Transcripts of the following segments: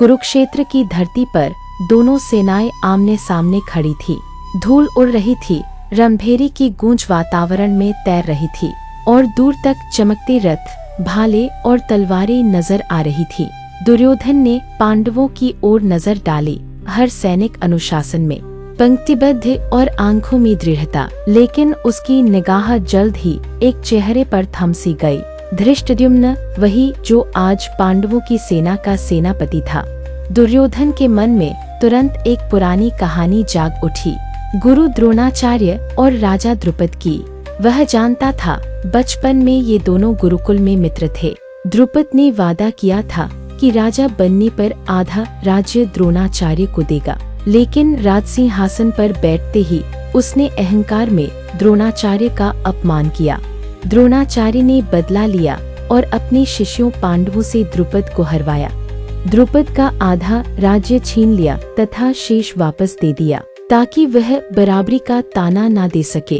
कुरुक्षेत्र की धरती पर दोनों सेनाएं आमने सामने खड़ी थी। धूल उड़ रही थी, रणभेरी की गूंज वातावरण में तैर रही थी और दूर तक चमकते रथ, भाले और तलवारें नजर आ रही थी। दुर्योधन ने पांडवों की ओर नजर डाली, हर सैनिक अनुशासन में, पंक्तिबद्ध और आंखों में दृढ़ता। लेकिन उसकी निगाह जल्द ही एक चेहरे पर थम सी गई। धृष्टद्युम्न, वही जो आज पांडवों की सेना का सेनापति था। दुर्योधन के मन में तुरंत एक पुरानी कहानी जाग उठी, गुरु द्रोणाचार्य और राजा द्रुपद की। वह जानता था बचपन में ये दोनों गुरुकुल में मित्र थे। द्रुपद ने वादा किया था कि राजा बनने पर आधा राज्य द्रोणाचार्य को देगा, लेकिन राजसिंहासन पर बैठते ही उसने अहंकार में द्रोणाचार्य का अपमान किया। द्रोणाचार्य ने बदला लिया और अपने शिष्यों पांडवों से द्रुपद को हरवाया। द्रुपद का आधा राज्य छीन लिया तथा शेष वापस दे दिया, ताकि वह बराबरी का ताना ना दे सके।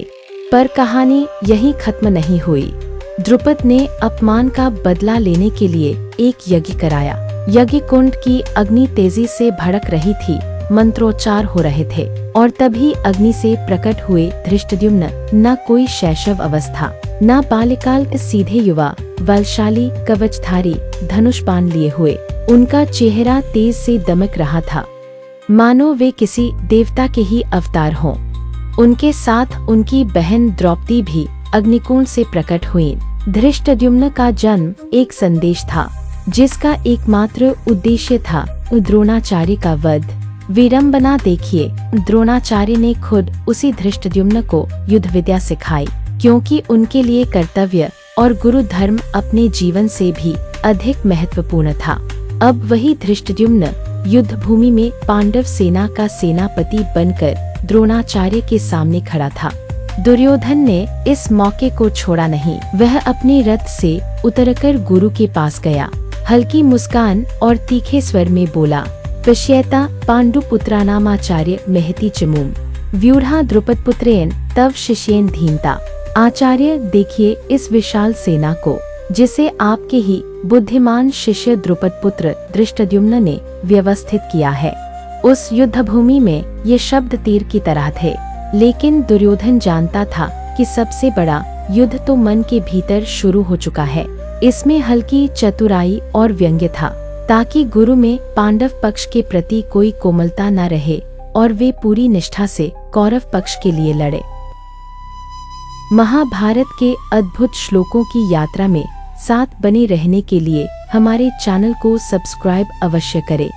पर कहानी यहीं खत्म नहीं हुई। द्रुपद ने अपमान का बदला लेने के लिए एक यज्ञ कराया। यज्ञ कुंड की अग्नि तेजी से भड़क रही थी, मंत्रोच्चार हो रहे थे, और तभी अग्नि से प्रकट हुए धृष्टद्युम्न। न कोई शैशव अवस्था, न बाल्यकाल, सीधे युवा, बलशाली, कवचधारी, धनुष बाण लिए हुए। उनका चेहरा तेज से दमक रहा था, मानो वे किसी देवता के ही अवतार हों। उनके साथ उनकी बहन द्रौपदी भी अग्निकुंड से प्रकट हुई। धृष्टद्युम्न का जन्म एक संदेश था, जिसका एकमात्र उद्देश्य था द्रोणाचार्य का वध। विडंबना देखिए, द्रोणाचार्य ने खुद उसी धृष्टद्युम्न को युद्ध विद्या सिखाई, क्योंकि उनके लिए कर्तव्य और गुरु धर्म अपने जीवन से भी अधिक महत्वपूर्ण था। अब वही धृष्टद्युम्न युद्ध भूमि में पांडव सेना का सेनापति बनकर द्रोणाचार्य के सामने खड़ा था। दुर्योधन ने इस मौके को छोड़ा नहीं। वह अपने रथ से उतरकर गुरु के पास गया, हल्की मुस्कान और तीखे स्वर में बोला, पश्येता पांडुपुत्रानामाचार्य महति चमूम व्यूढ़ा द्रुपदपुत्रेण तव शिष्येन धीमता। आचार्य, देखिए इस विशाल सेना को, जिसे आपके ही बुद्धिमान शिष्य द्रुपदपुत्र धृष्टद्युम्न ने व्यवस्थित किया है। उस युद्ध भूमि में ये शब्द तीर की तरह थे, लेकिन दुर्योधन जानता था कि सबसे बड़ा युद्ध तो मन के भीतर शुरू हो चुका है। इसमें हल्की चतुराई और व्यंग्य था, ताकि गुरु में पांडव पक्ष के प्रति कोई कोमलता न रहे और वे पूरी निष्ठा से कौरव पक्ष के लिए लड़े। महाभारत के अद्भुत श्लोकों की यात्रा में साथ बने रहने के लिए हमारे चैनल को सब्सक्राइब अवश्य करें।